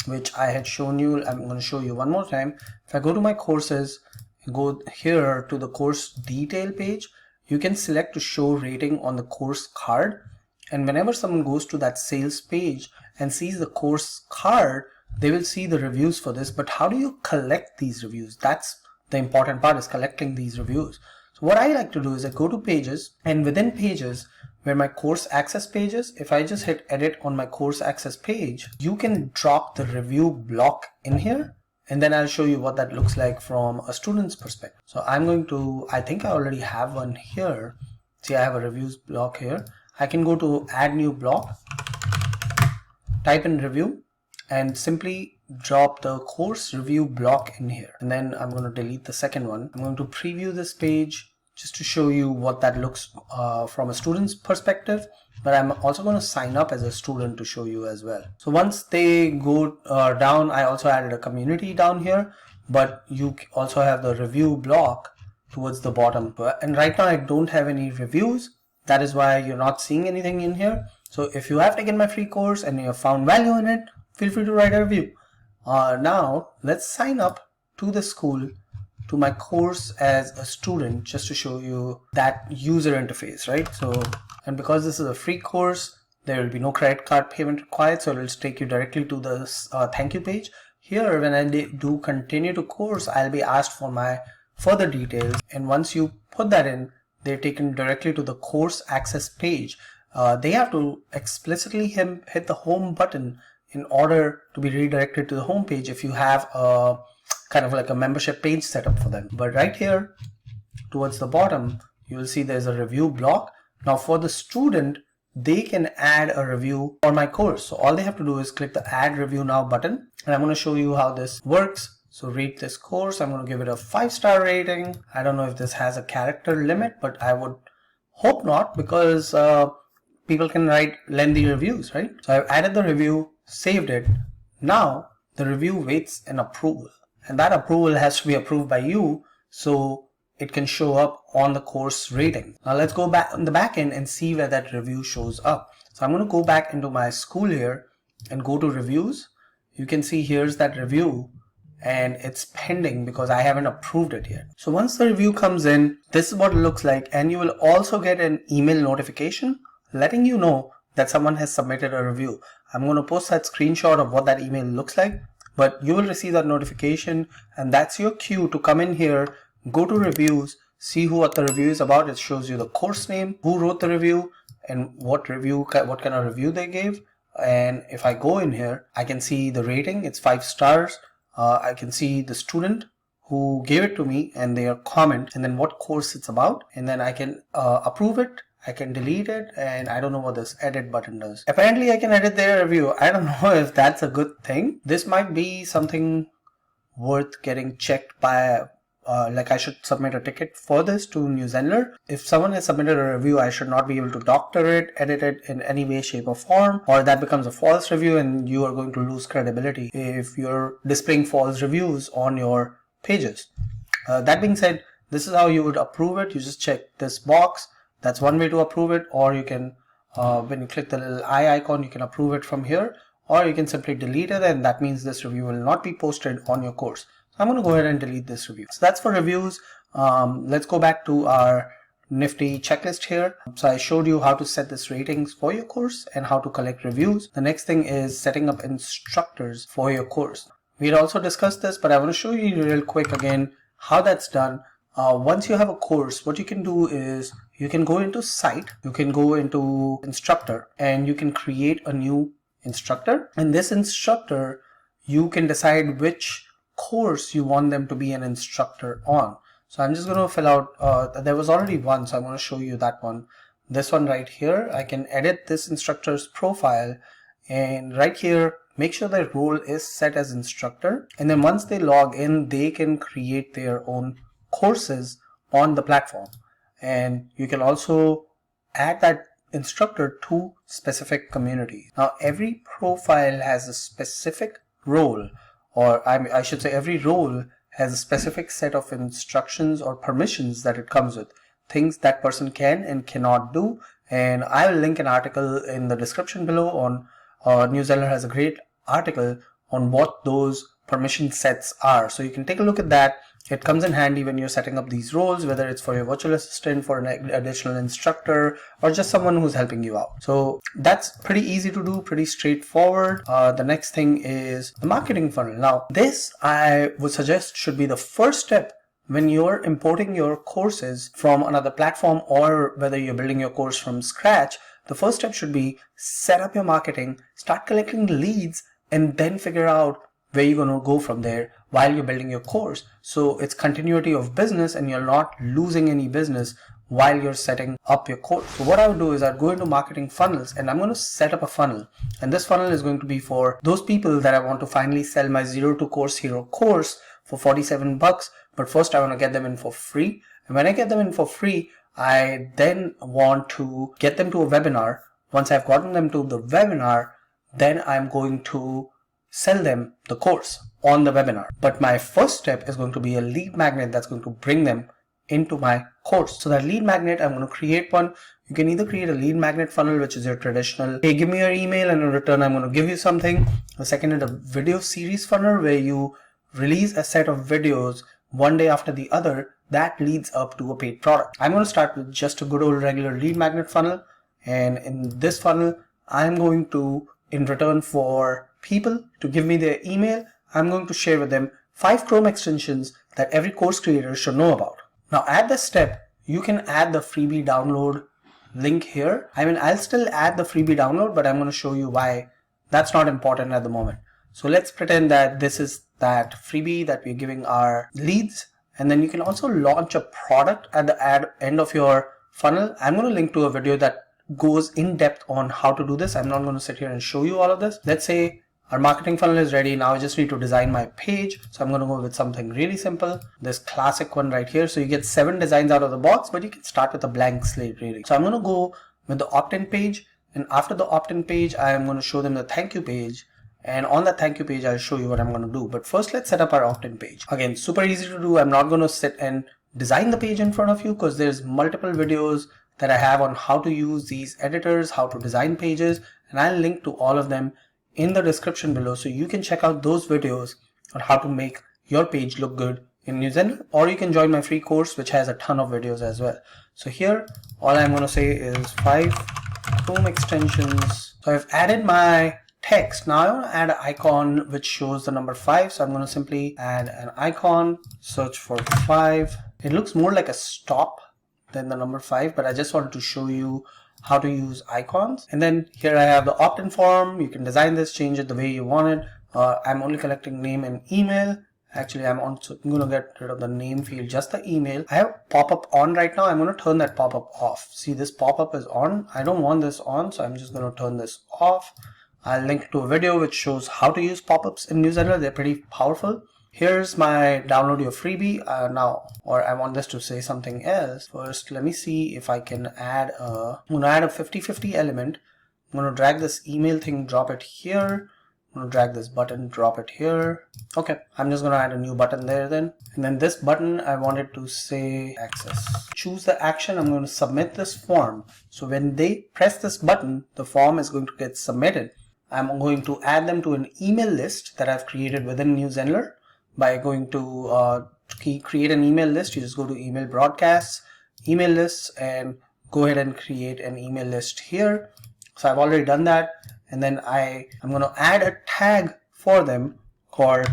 which I had shown you. I'm going to show you one more time. If I go to my courses, go here to the course detail page, you can select to show rating on the course card, and whenever someone goes to that sales page and sees the course card, they will see the reviews for this. But how do you collect these reviews? That's the important part, is collecting these reviews. So what I like to do is I go to pages, and within pages where my course access page is, if I just hit edit on my course access page, you can drop the review block in here, and then I'll show you what that looks like from a student's perspective. So I'm going to, I think I already have one here. See, I have a reviews block here. I can go to add new block, type in review, and simply drop the course review block in here. And then I'm going to delete the second one. I'm going to preview this page just to show you what that looks from a student's perspective, but I'm also going to sign up as a student to show you as well. So once they go down, I also added a community down here, but you also have the review block towards the bottom. And right now I don't have any reviews. That is why you're not seeing anything in here. So if you have taken my free course and you have found value in it, feel free to write a review. Now let's sign up to the school, to my course as a student, just to show you that user interface, right? So, and because this is a free course, there will be no credit card payment required, so it will take you directly to the thank you page. Here, when I do continue to course, I'll be asked for my further details, and once you put that in, they're taken directly to the course access page. They have to explicitly hit the home button in order to be redirected to the home page if you have a kind of like a membership page set up for them. But right here towards the bottom, you will see there's a review block. Now for the student, they can add a review on my course. So all they have to do is click the add review now button, and I'm going to show you how this works. So rate this course. I'm going to give it a 5-star rating. I don't know if this has a character limit, but I would hope not, because people can write lengthy reviews, right? So I've added the review, saved it. Now the review waits an approval, and that approval has to be approved by you so it can show up on the course rating. Now let's go back on the back end and see where that review shows up. So I'm going to go back into my school here and go to reviews. You can see here's that review, and it's pending because I haven't approved it yet. So once the review comes in, this is what it looks like, and you will also get an email notification letting you know that someone has submitted a review. I'm going to post that screenshot of what that email looks like, but you will receive that notification, and that's your cue to come in here, go to reviews, see what the review is about. It shows you the course name, who wrote the review, and what kind of review they gave. And if I go in here, I can see the rating, it's 5 stars. I can see the student who gave it to me and their comment, and then what course it's about, and then I can approve it. I can delete it, and I don't know what this edit button does. Apparently I can edit their review. I don't know if that's a good thing. This might be something worth getting checked by, like I should submit a ticket for this to NewZenler. If someone has submitted a review, I should not be able to doctor it, edit it in any way, shape or form, or that becomes a false review and you are going to lose credibility if you're displaying false reviews on your pages. That being said, this is how you would approve it. You just check this box. That's one way to approve it, or you can, when you click the little eye icon, you can approve it from here, or you can simply delete it, and that means this review will not be posted on your course. So I'm going to go ahead and delete this review. So that's for reviews. Let's go back to our nifty checklist here. So I showed you how to set this ratings for your course and how to collect reviews. The next thing is setting up instructors for your course. We had also discussed this, but I want to show you real quick again how that's done. Once you have a course, what you can do is you can go into site, you can go into instructor, and you can create a new instructor. And this instructor, you can decide which course you want them to be an instructor on. So I'm just going to fill out, there was already one, so I want to show you that one. This one right here, I can edit this instructor's profile, and right here, make sure their role is set as instructor. And then once they log in, they can create their own courses on the platform. And you can also add that instructor to specific communities. Now every profile has a specific role, or I should say every role has a specific set of instructions or permissions that it comes with, things that person can and cannot do. And I will link an article in the description below on NewZenler has a great article on what those permission sets are. So you can take a look at that. It comes in handy when you're setting up these roles, whether it's for your virtual assistant, for an additional instructor, or just someone who's helping you out. So that's pretty easy to do, pretty straightforward. The next thing is the marketing funnel. Now this I would suggest should be the first step when you're importing your courses from another platform, or whether you're building your course from scratch. The first step should be set up your marketing, start collecting leads, and then figure out where you're going to go from there while you're building your course. So it's continuity of business and you're not losing any business while you're setting up your course. So what I would do is I'd go into marketing funnels and I'm going to set up a funnel. And this funnel is going to be for those people that I want to finally sell my Zero to Course Hero course for 47 bucks. But first I want to get them in for free. And when I get them in for free, I then want to get them to a webinar. Once I've gotten them to the webinar, then I'm going to sell them the course on the webinar. But my first step is going to be a lead magnet that's going to bring them into my course. So that lead magnet, I'm going to create one. You can either create a lead magnet funnel, which is your traditional, hey, give me your email and in return I'm going to give you something. The second is a video series funnel where you release a set of videos one day after the other that leads up to a paid product. I'm going to start with just a good old regular lead magnet funnel. And in this funnel, I'm going to, in return for people to give me their email, I'm going to share with them 5 Chrome extensions that every course creator should know about. Now at this step, you can add the freebie download link here. I mean, I'll still add the freebie download, but I'm going to show you why that's not important at the moment. So let's pretend that this is that freebie that we're giving our leads. And then you can also launch a product at the end of your funnel. I'm going to link to a video that goes in depth on how to do this. I'm not going to sit here and show you all of this. Let's say our marketing funnel is ready. Now I just need to design my page. So I'm going to go with something really simple. This classic one right here. So you get 7 designs out of the box, but you can start with a blank slate really. So I'm going to go with the opt-in page. And after the opt-in page, I am going to show them the thank you page. And on that thank you page, I'll show you what I'm going to do. But first, let's set up our opt-in page. Again, super easy to do. I'm not going to sit and design the page in front of you because there's multiple videos that I have on how to use these editors, how to design pages, and I'll link to all of them in the description below. So you can check out those videos on how to make your page look good in NewZenler, or you can join my free course, which has a ton of videos as well. So here, all I'm going to say is 5 Chrome extensions. So I've added my text. Now I want to add an icon which shows the number 5. So I'm going to simply add an icon, search for 5. It looks more like a stop than the number 5, but I just wanted to show you how to use icons. And then here I have the opt-in form. You can design this, change it the way you want it. I'm only collecting name and email. Actually, I'm going to get rid of the name field, just the email. I have pop-up on right now. I'm going to turn that pop-up off. See, this pop-up is on. I don't want this on, so I'm just going to turn this off. I'll link to a video which shows how to use pop-ups in NewZenler. They're pretty powerful. Here's my download your freebie now, or I want this to say something else. First, let me see if I can add I'm going to add a 50-50 element. I'm going to drag this email thing, drop it here. I'm going to drag this button, drop it here. Okay, I'm just going to add a new button there then. And then this button, I want it to say access. Choose the action. I'm going to submit this form. So when they press this button, the form is going to get submitted. I'm going to add them to an email list that I've created within NewZenler. By going to create an email list, you just go to email broadcasts, email lists, and go ahead and create an email list here. So I've already done that. And then I'm going to add a tag for them called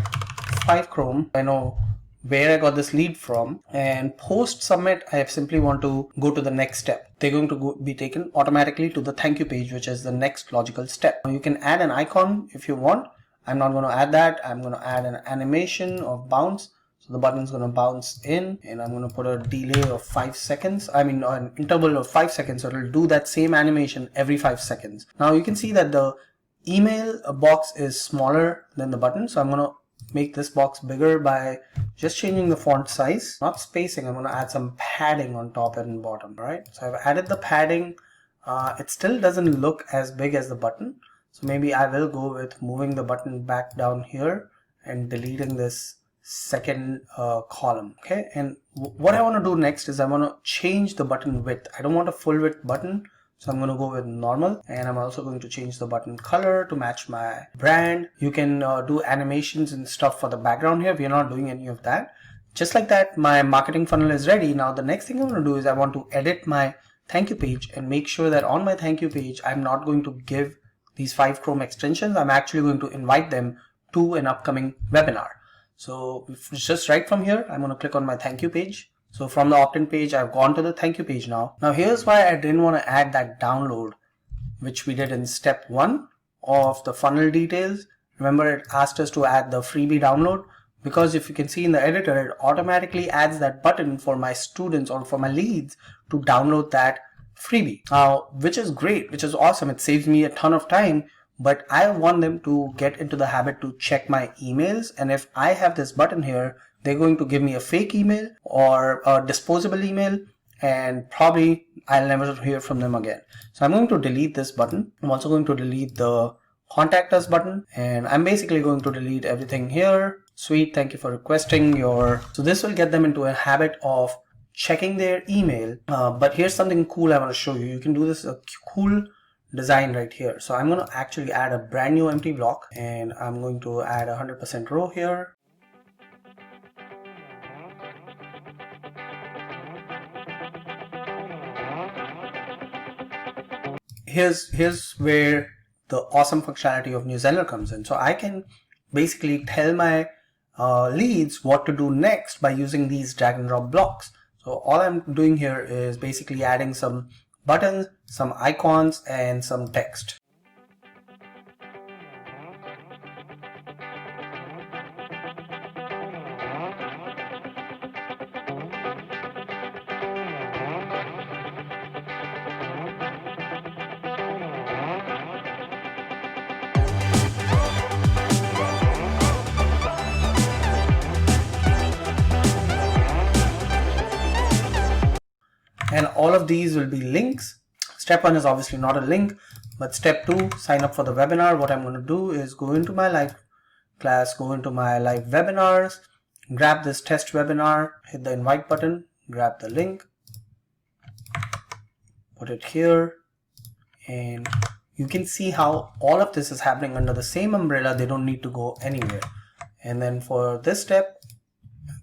5chrome. I know where I got this lead from, and post submit, I simply want to go to the next step. They're going to be taken automatically to the thank you page, which is the next logical step. You can add an icon if you want. I'm not going to add that. I'm going to add an animation of bounce. So the button is going to bounce in, and I'm going to put a delay of 5 seconds. I mean an interval of 5 seconds. So it'll do that same animation every 5 seconds. Now you can see that the email box is smaller than the button. So I'm going to make this box bigger by just changing the font size, not spacing. I'm going to add some padding on top and bottom, right? So I've added the padding. It still doesn't look as big as the button. So maybe I will go with moving the button back down here and deleting this second column. Okay, and what I want to do next is I want to change the button width. I don't want a full width button, so I'm going to go with normal, and I'm also going to change the button color to match my brand. You can do animations and stuff for the background here. We're not doing any of that. Just like that, my marketing funnel is ready. Now the next thing I'm going to do is I want to edit my thank you page and make sure that on my thank you page I'm not going to give these 5chrome extensions. I'm actually going to invite them to an upcoming webinar. So just right from here, I'm going to click on my thank you page. So from the opt-in page, I've gone to the thank you page now. Now here's why I didn't want to add that download, which we did in step 1 of the funnel details. Remember, it asked us to add the freebie download, because if you can see in the editor, it automatically adds that button for my students or for my leads to download that freebie. Now, which is great, which is awesome. It saves me a ton of time, but I want them to get into the habit to check my emails. And if I have this button here, they're going to give me a fake email or a disposable email, and probably I'll never hear from them again. So I'm going to delete this button. I'm also going to delete the contact us button, and I'm basically going to delete everything here. Sweet, thank you for requesting your. So this will get them into a habit of checking their email. But here's something cool I want to show you. You can do this, a cool design right here. So I'm going to actually add a brand new empty block, and I'm going to add 100% row here. Here's where the awesome functionality of NewZenler comes in. So I can basically tell my leads what to do next by using these drag and drop blocks. So all I'm doing here is basically adding some buttons, some icons, and some text. And all of these will be links. Step 1 is obviously not a link, but step 2, sign up for the webinar. What I'm going to do is go into my live class, go into my live webinars, grab this test webinar, hit the invite button, grab the link, put it here, and you can see how all of this is happening under the same umbrella. They don't need to go anywhere. And then for this step,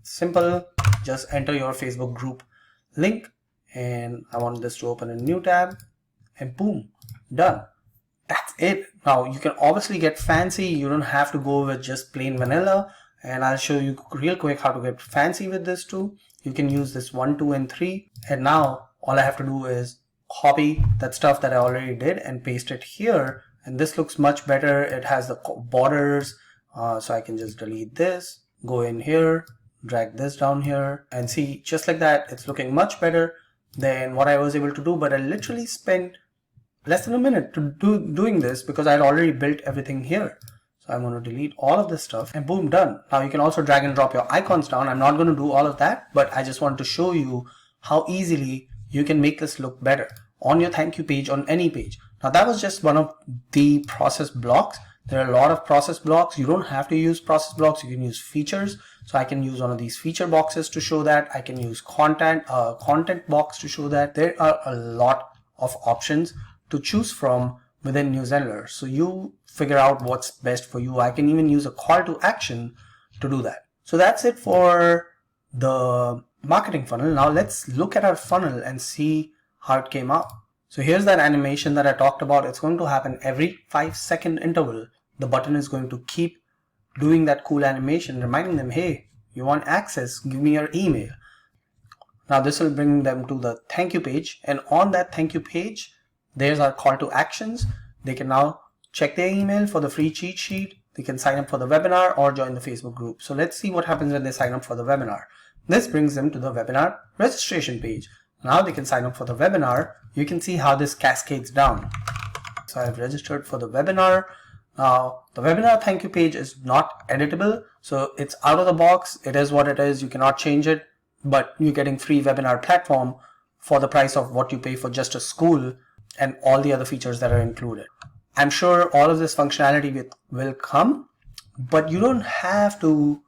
simple, just enter your Facebook group link. And I want this to open a new tab, and boom, done. That's it. Now you can obviously get fancy. You don't have to go with just plain vanilla, and I'll show you real quick how to get fancy with this too. You can use this 1, 2, and 3, and now all I have to do is copy that stuff that I already did and paste it here, and this looks much better. It has the borders, so I can just delete this, go in here, drag this down here, and see, just like that, it's looking much better than what I was able to do. But I literally spent less than a minute to doing this because I had already built everything here. So I'm going to delete all of this stuff and boom, done. Now you can also drag and drop your icons down. I'm not going to do all of that, but I just want to show you how easily you can make this look better on your thank you page, on any page. Now that was just one of the process blocks. There are a lot of process blocks. You don't have to use process blocks. You can use features. So I can use one of these feature boxes to show that. I can use content box to show that. There are a lot of options to choose from within NewZenler. So you figure out what's best for you. I can even use a call to action to do that. So that's it for the marketing funnel. Now let's look at our funnel and see how it came out. So here's that animation that I talked about. It's going to happen every 5-second interval. The button is going to keep doing that cool animation, reminding them, hey, you want access, give me your email. Now this will bring them to the thank you page, and on that thank you page, there's our call to actions. They can now check their email for the free cheat sheet. They can sign up for the webinar or join the Facebook group. So let's see what happens when they sign up for the webinar. This brings them to the webinar registration page. Now they can sign up for the webinar. You can see how this cascades down. So I've registered for the webinar. Now the webinar thank you page is not editable. So it's out of the box. It is what it is. You cannot change it, but you're getting free webinar platform for the price of what you pay for just a school and all the other features that are included. I'm sure all of this functionality will come, but you don't have to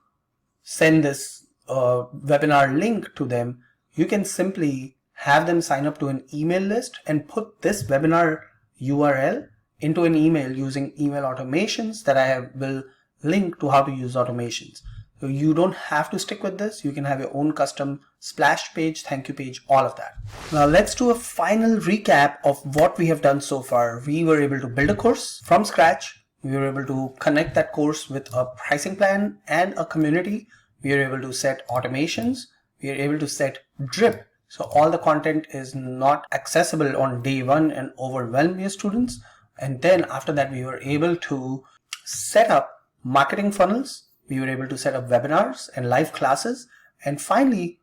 send this webinar link to them. You can simply have them sign up to an email list and put this webinar URL into an email using email automations that I will link to how to use automations. So you don't have to stick with this. You can have your own custom splash page, thank you page, all of that. Now let's do a final recap of what we have done so far. We were able to build a course from scratch. We were able to connect that course with a pricing plan and a community. We are able to set automations. We are able to set drip. So all the content is not accessible on day one and overwhelm your students. And then after that, we were able to set up marketing funnels. We were able to set up webinars and live classes. And finally,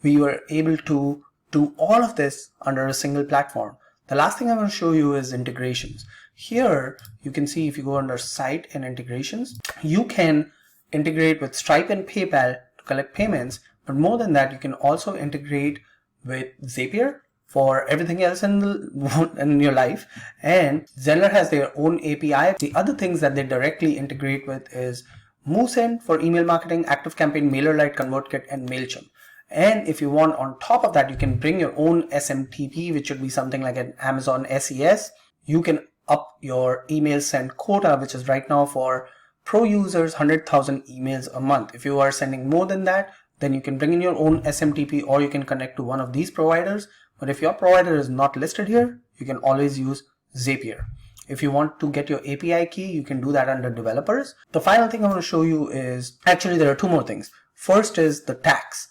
we were able to do all of this under a single platform. The last thing I want to show you is integrations. Here, you can see if you go under site and integrations, you can integrate with Stripe and PayPal to collect payments. But more than that, you can also integrate with Zapier for everything else in your life. And Zenler has their own API. The other things that they directly integrate with is MoveSend for email marketing, ActiveCampaign, MailerLite, ConvertKit, and MailChimp. And if you want on top of that, you can bring your own SMTP, which would be something like an Amazon SES. You can up your email send quota, which is right now for pro users, 100,000 emails a month. If you are sending more than that, then you can bring in your own SMTP or you can connect to one of these providers. But if your provider is not listed here, you can always use Zapier. If you want to get your API key, you can do that under developers. The final thing I want to show you is, actually there are two more things. First is the tax.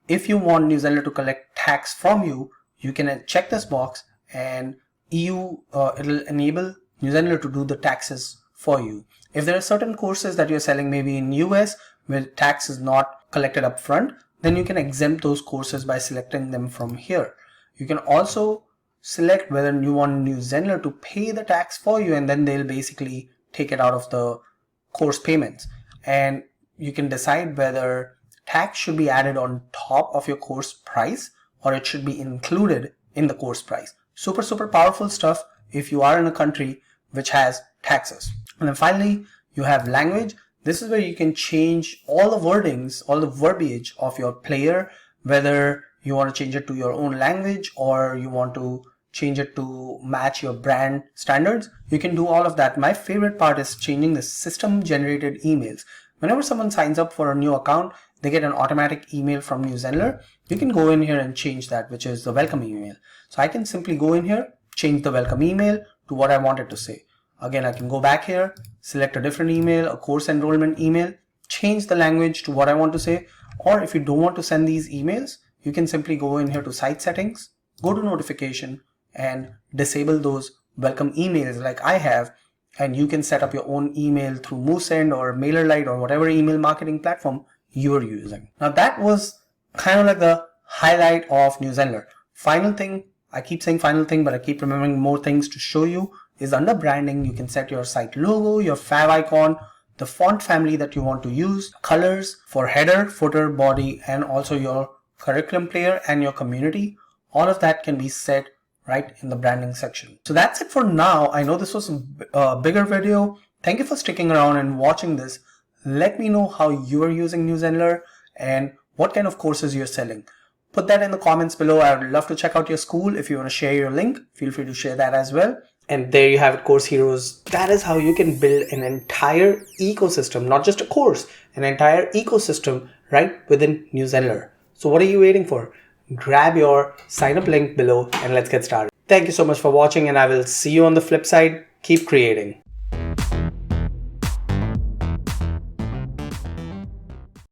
If you want NewZenler to collect tax from you, you can check this box and it'll enable NewZenler to do the taxes for you. If there are certain courses that you're selling maybe in US where tax is not collected up front, then you can exempt those courses by selecting them from here. You can also select whether you want NewZenler to pay the tax for you, and then they'll basically take it out of the course payments. And you can decide whether tax should be added on top of your course price or it should be included in the course price. Super powerful stuff if you are in a country which has taxes. And then finally, you have language. This is where you can change all the wordings, all the verbiage of your player, whether you want to change it to your own language or you want to change it to match your brand standards. You can do all of that. My favorite part is changing the system generated emails. Whenever someone signs up for a new account, they get an automatic email from NewZenler. You can go in here and change that, which is the welcome email. So I can simply go in here, change the welcome email to what I want it to say. Again, I can go back here, select a different email, a course enrollment email, change the language to what I want to say. Or if you don't want to send these emails, you can simply go in here to site settings, go to notification and disable those welcome emails like I have. and you can set up your own email through MooSend or MailerLite or whatever email marketing platform you're using. Now that was kind of like the highlight of NewZenler. Final thing, I keep saying final thing, but I keep remembering more things to show you, is under branding. You can set your site logo, your fav icon, the font family that you want to use, colors for header, footer, body, and also your curriculum player and your community. All of that can be set right in the branding section. So that's it for now. I know this was a bigger video. Thank you for sticking around and watching this. Let me know how you are using NewZenler and what kind of courses you're selling. Put that in the comments below. I would love to check out your school. If you want to share your link, feel free to share that as well. And there you have it, course heroes. That is how you can build an entire ecosystem, not just a course, an entire ecosystem right within NewZenler. So what are you waiting for? Grab your sign up link below and let's get started. Thank you so much for watching, and I will see you on the flip side. Keep creating.